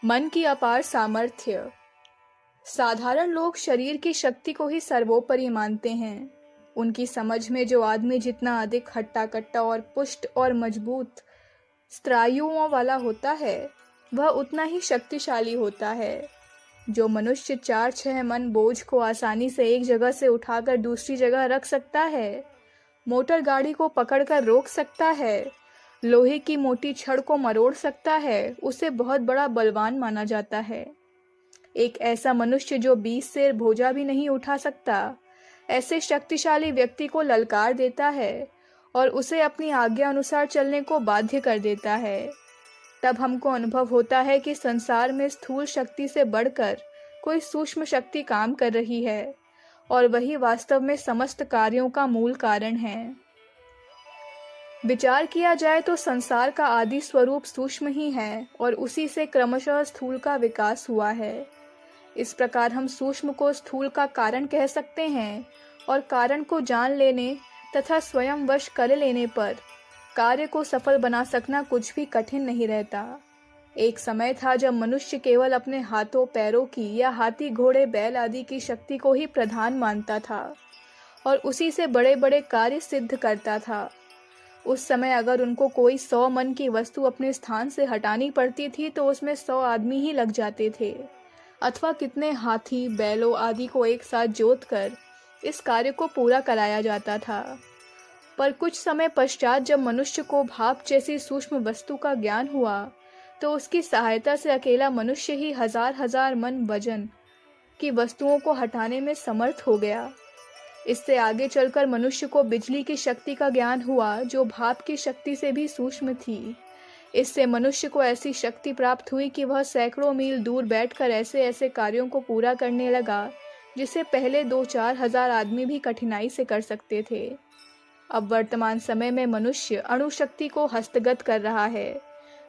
मन की अपार सामर्थ्य। साधारण लोग शरीर की शक्ति को ही सर्वोपरि मानते हैं। उनकी समझ में जो आदमी जितना अधिक हट्टा कट्टा और पुष्ट और मजबूत स्नायुओं वाला होता है, वह उतना ही शक्तिशाली होता है। जो मनुष्य 4-6 मन बोझ को आसानी से एक जगह से उठाकर दूसरी जगह रख सकता है, मोटर गाड़ी को पकड़कर रोक सकता है, लोहे की मोटी छड़ को मरोड़ सकता है, उसे बहुत बड़ा बलवान माना जाता है। एक ऐसा मनुष्य जो 20 सेर बोझा भी नहीं उठा सकता, ऐसे शक्तिशाली व्यक्ति को ललकार देता है और उसे अपनी आज्ञा अनुसार चलने को बाध्य कर देता है। तब हमको अनुभव होता है कि संसार में स्थूल शक्ति से बढ़कर कोई सूक्ष्म शक्ति काम कर रही है और वही वास्तव में समस्त कार्यों का मूल कारण है। विचार किया जाए तो संसार का आदि स्वरूप सूक्ष्म ही है और उसी से क्रमशः स्थूल का विकास हुआ है। इस प्रकार हम सूक्ष्म को स्थूल का कारण कह सकते हैं और कारण को जान लेने तथा स्वयं वश कर लेने पर कार्य को सफल बना सकना कुछ भी कठिन नहीं रहता। एक समय था जब मनुष्य केवल अपने हाथों पैरों की या हाथी घोड़े बैल आदि की शक्ति को ही प्रधान मानता था और उसी से बड़े बड़े कार्य सिद्ध करता था। उस समय अगर उनको कोई 100 मन की वस्तु अपने स्थान से हटानी पड़ती थी तो उसमें 100 आदमी ही लग जाते थे, अथवा कितने हाथी बैलों आदि को एक साथ जोत कर इस कार्य को पूरा कराया जाता था। पर कुछ समय पश्चात जब मनुष्य को भाप जैसी सूक्ष्म वस्तु का ज्ञान हुआ तो उसकी सहायता से अकेला मनुष्य ही हजार मन वजन की वस्तुओं को हटाने में समर्थ हो गया। इससे आगे चलकर मनुष्य को बिजली की शक्ति का ज्ञान हुआ जो भाप की शक्ति से भी सूक्ष्म थी। इससे मनुष्य को ऐसी शक्ति प्राप्त हुई कि वह सैकड़ों मील दूर बैठकर ऐसे ऐसे कार्यों को पूरा करने लगा जिसे पहले 2-4 हजार आदमी भी कठिनाई से कर सकते थे। अब वर्तमान समय में मनुष्य अणुशक्ति को हस्तगत कर रहा है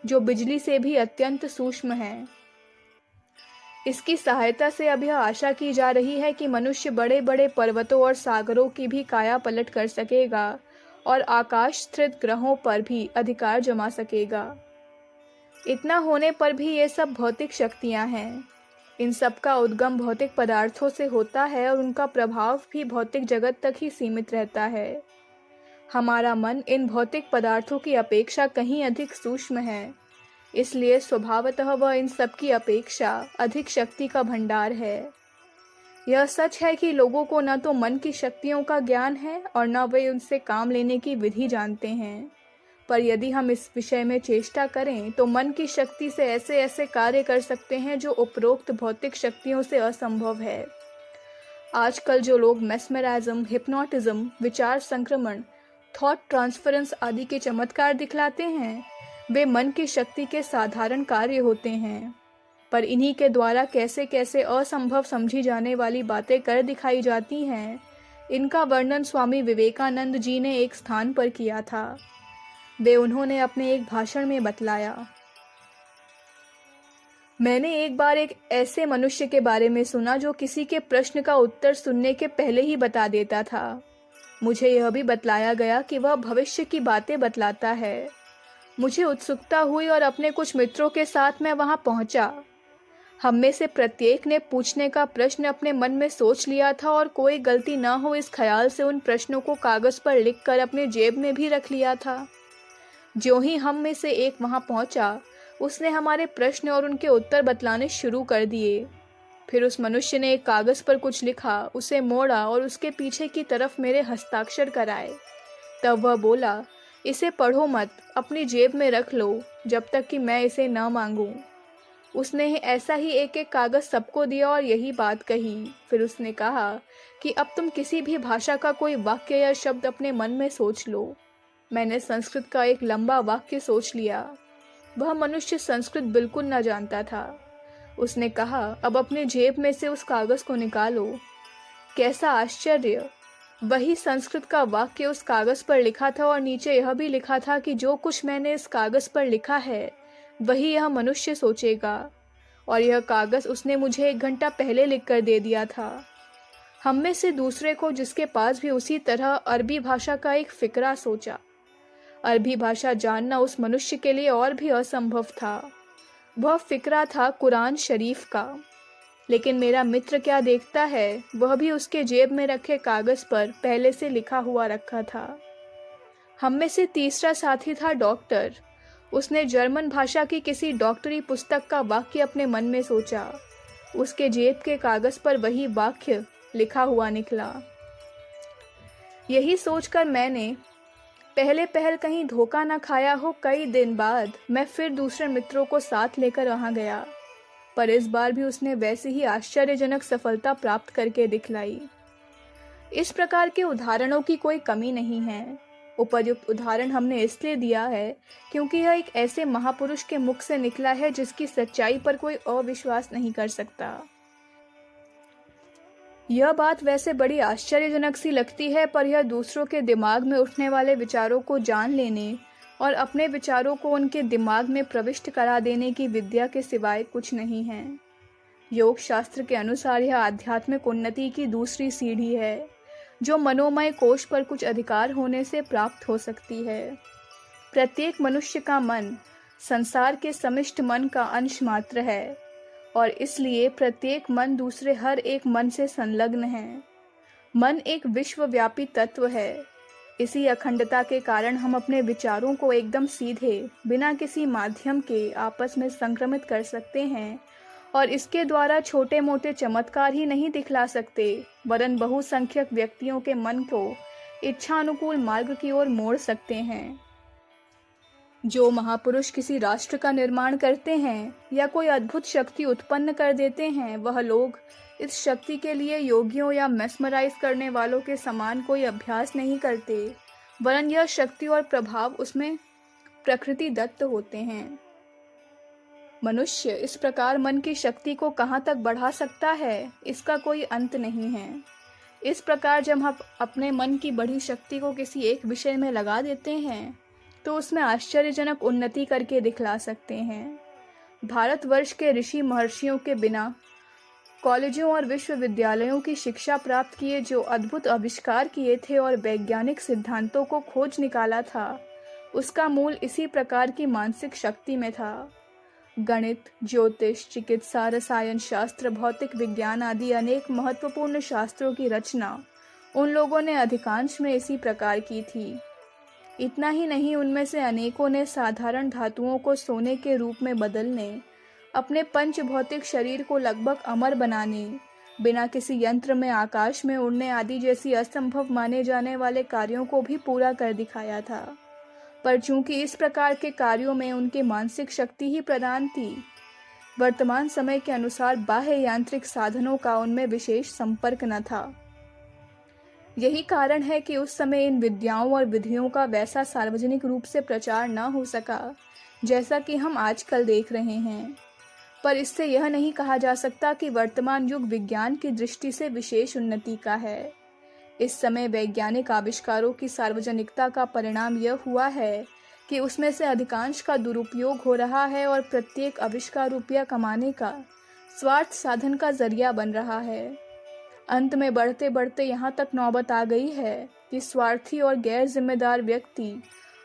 जो बिजली से भी अत्यंत सूक्ष्म है। इसकी सहायता से अब यह आशा की जा रही है कि मनुष्य बड़े बड़े पर्वतों और सागरों की भी काया पलट कर सकेगा और आकाश स्थित ग्रहों पर भी अधिकार जमा सकेगा। इतना होने पर भी ये सब भौतिक शक्तियां हैं। इन सब का उद्गम भौतिक पदार्थों से होता है और उनका प्रभाव भी भौतिक जगत तक ही सीमित रहता है। हमारा मन इन भौतिक पदार्थों की अपेक्षा कहीं अधिक सूक्ष्म है, इसलिए स्वभावतः वह इन सब की अपेक्षा अधिक शक्ति का भंडार है। यह सच है कि लोगों को न तो मन की शक्तियों का ज्ञान है और न वे उनसे काम लेने की विधि जानते हैं, पर यदि हम इस विषय में चेष्टा करें तो मन की शक्ति से ऐसे ऐसे कार्य कर सकते हैं जो उपरोक्त भौतिक शक्तियों से असंभव है। आजकल जो लोग मेस्मराइज्म, हिप्नोटिज्म, विचार संक्रमण, थॉट ट्रांसफरेंस आदि के चमत्कार दिखलाते हैं, वे मन की शक्ति के साधारण कार्य होते हैं, पर इन्हीं के द्वारा कैसे कैसे असंभव समझी जाने वाली बातें कर दिखाई जाती हैं, इनका वर्णन स्वामी विवेकानंद जी ने एक स्थान पर किया था। उन्होंने अपने एक भाषण में बतलाया, मैंने एक बार एक ऐसे मनुष्य के बारे में सुना जो किसी के प्रश्न का उत्तर सुनने के पहले ही बता देता था। मुझे यह भी बतलाया गया कि वह भविष्य की बातें बतलाता है। मुझे उत्सुकता हुई और अपने कुछ मित्रों के साथ मैं वहां पहुंचा। हम में से प्रत्येक ने पूछने का प्रश्न अपने मन में सोच लिया था और कोई गलती न हो इस ख्याल से उन प्रश्नों को कागज पर लिखकर अपने जेब में भी रख लिया था। ज्यों ही हम में से एक वहां पहुंचा, उसने हमारे प्रश्न और उनके उत्तर बतलाने शुरू कर दिए। फिर उस मनुष्य ने एक कागज पर कुछ लिखा, उसे मोड़ा और उसके पीछे की तरफ मेरे हस्ताक्षर कराए। तब वह बोला, इसे पढ़ो मत, अपनी जेब में रख लो जब तक कि मैं इसे न मांगूं। उसने ऐसा ही एक एक कागज सबको दिया और यही बात कही। फिर उसने कहा कि अब तुम किसी भी भाषा का कोई वाक्य या शब्द अपने मन में सोच लो। मैंने संस्कृत का एक लंबा वाक्य सोच लिया। वह मनुष्य संस्कृत बिल्कुल न जानता था। उसने कहा, अब अपने जेब में से उस कागज को निकालो। कैसा आश्चर्य! वही संस्कृत का वाक्य उस कागज पर लिखा था और नीचे यह भी लिखा था कि जो कुछ मैंने इस कागज पर लिखा है वही यह मनुष्य सोचेगा। और यह कागज उसने मुझे 1 घंटा पहले लिख कर दे दिया था। हम में से दूसरे को, जिसके पास भी उसी तरह अरबी भाषा का एक फिकरा सोचा। अरबी भाषा जानना उस मनुष्य के लिए और भी असंभव था। वह फिक्रा था कुरान शरीफ का। लेकिन मेरा मित्र क्या देखता है, वह भी उसके जेब में रखे कागज पर पहले से लिखा हुआ रखा था। हम में से तीसरा साथी था डॉक्टर। उसने जर्मन भाषा की किसी डॉक्टरी पुस्तक का वाक्य अपने मन में सोचा। उसके जेब के कागज पर वही वाक्य लिखा हुआ निकला। यही सोचकर मैंने पहल कहीं धोखा न खाया हो, कई दिन बाद मैं फिर दूसरे मित्रों को साथ लेकर वहां गया, पर इस बार भी उसने वैसी ही आश्चर्यजनक सफलता प्राप्त करके दिखलाई। इस प्रकार के उदाहरणों की कोई कमी नहीं है। उपर्युक्त उदाहरण हमने इसलिए दिया है क्योंकि यह एक ऐसे महापुरुष के मुख से निकला है जिसकी सच्चाई पर कोई अविश्वास नहीं कर सकता। यह बात वैसे बड़ी आश्चर्यजनक सी लगती है, पर यह दूसरों के दिमाग में उठने वाले विचारों को जान लेने और अपने विचारों को उनके दिमाग में प्रविष्ट करा देने की विद्या के सिवाय कुछ नहीं है। योग शास्त्र के अनुसार यह आध्यात्मिक उन्नति की दूसरी सीढ़ी है, जो मनोमय कोश पर कुछ अधिकार होने से प्राप्त हो सकती है। प्रत्येक मनुष्य का मन संसार के समिष्ट मन का अंश मात्र है, और इसलिए प्रत्येक मन दूसरे हर एक मन से संलग्न है। मन एक विश्वव्यापी तत्व है। इसी अखंडता के कारण हम अपने विचारों को एकदम सीधे, बिना किसी माध्यम के आपस में संक्रमित कर सकते हैं, और इसके द्वारा छोटे मोटे चमत्कार ही नहीं दिखला सकते, वरन बहुसंख्यक व्यक्तियों के मन को इच्छानुकूल मार्ग की ओर मोड़ सकते हैं। जो महापुरुष किसी राष्ट्र का निर्माण करते हैं या कोई अद्भुत शक्ति उत्पन्न कर देते हैं, वह लोग इस शक्ति के लिए योगियों या मेस्मराइज करने वालों के समान कोई अभ्यास नहीं करते, वरन यह शक्ति और प्रभाव उसमें प्रकृति दत्त होते हैं। मनुष्य इस प्रकार मन की शक्ति को कहाँ तक बढ़ा सकता है, इसका कोई अंत नहीं है। इस प्रकार जब हम अपने मन की बढ़ी शक्ति को किसी एक विषय में लगा देते हैं, तो उसमें आश्चर्यजनक उन्नति करके दिखला सकते हैं। भारतवर्ष के ऋषि महर्षियों के बिना कॉलेजों और विश्वविद्यालयों की शिक्षा प्राप्त किए जो अद्भुत आविष्कार किए थे और वैज्ञानिक सिद्धांतों को खोज निकाला था, उसका मूल इसी प्रकार की मानसिक शक्ति में था। गणित, ज्योतिष, चिकित्सा, रसायन शास्त्र, भौतिक विज्ञान आदि अनेक महत्वपूर्ण शास्त्रों की रचना उन लोगों ने अधिकांश में इसी प्रकार की थी। इतना ही नहीं, उनमें से अनेकों ने साधारण धातुओं को सोने के रूप में बदलने, अपने पंच भौतिक शरीर को लगभग अमर बनाने, बिना किसी यंत्र में आकाश में उड़ने आदि जैसी असंभव माने जाने वाले कार्यों को भी पूरा कर दिखाया था। पर चूंकि इस प्रकार के कार्यों में उनकी मानसिक शक्ति ही प्रधान थी, वर्तमान समय के अनुसार बाह्य यांत्रिक साधनों का उनमें विशेष संपर्क न था। यही कारण है कि उस समय इन विद्याओं और विधियों का वैसा सार्वजनिक रूप से प्रचार न हो सका जैसा कि हम आजकल देख रहे हैं। पर इससे यह नहीं कहा जा सकता कि वर्तमान युग विज्ञान की दृष्टि से विशेष उन्नति का है। इस समय वैज्ञानिक आविष्कारों की सार्वजनिकता का परिणाम यह हुआ है कि उसमें से अधिकांश का दुरुपयोग हो रहा है और प्रत्येक आविष्कार रुपया कमाने का स्वार्थ साधन का जरिया बन रहा है। अंत में बढ़ते बढ़ते यहाँ तक नौबत आ गई है कि स्वार्थी और गैर जिम्मेदार व्यक्ति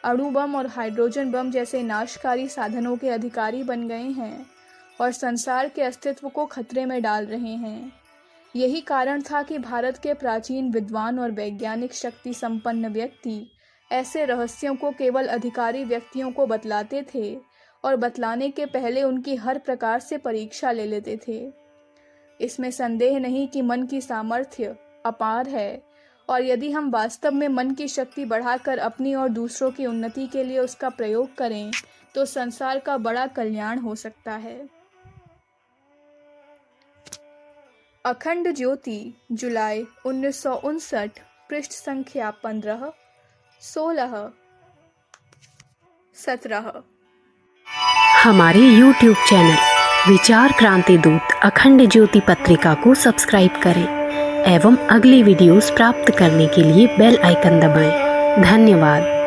अणु बम और हाइड्रोजन बम जैसे नाशकारी साधनों के अधिकारी बन गए हैं और संसार के अस्तित्व को खतरे में डाल रहे हैं। यही कारण था कि भारत के प्राचीन विद्वान और वैज्ञानिक शक्ति संपन्न व्यक्ति ऐसे रहस्यों को केवल अधिकारी व्यक्तियों को बतलाते थे और बतलाने के पहले उनकी हर प्रकार से परीक्षा ले लेते थे। इसमें संदेह नहीं कि मन की सामर्थ्य अपार है, और यदि हम वास्तव में मन की शक्ति बढ़ाकर अपनी और दूसरों की उन्नति के लिए उसका प्रयोग करें तो संसार का बड़ा कल्याण हो सकता है। अखंड ज्योति, जुलाई 1959, पृष्ठ संख्या 15, 16, 17। हमारे YouTube चैनल विचार क्रांति दूत अखंड ज्योति पत्रिका को सब्सक्राइब करें एवं अगली वीडियोस प्राप्त करने के लिए बेल आइकन दबाएं। धन्यवाद।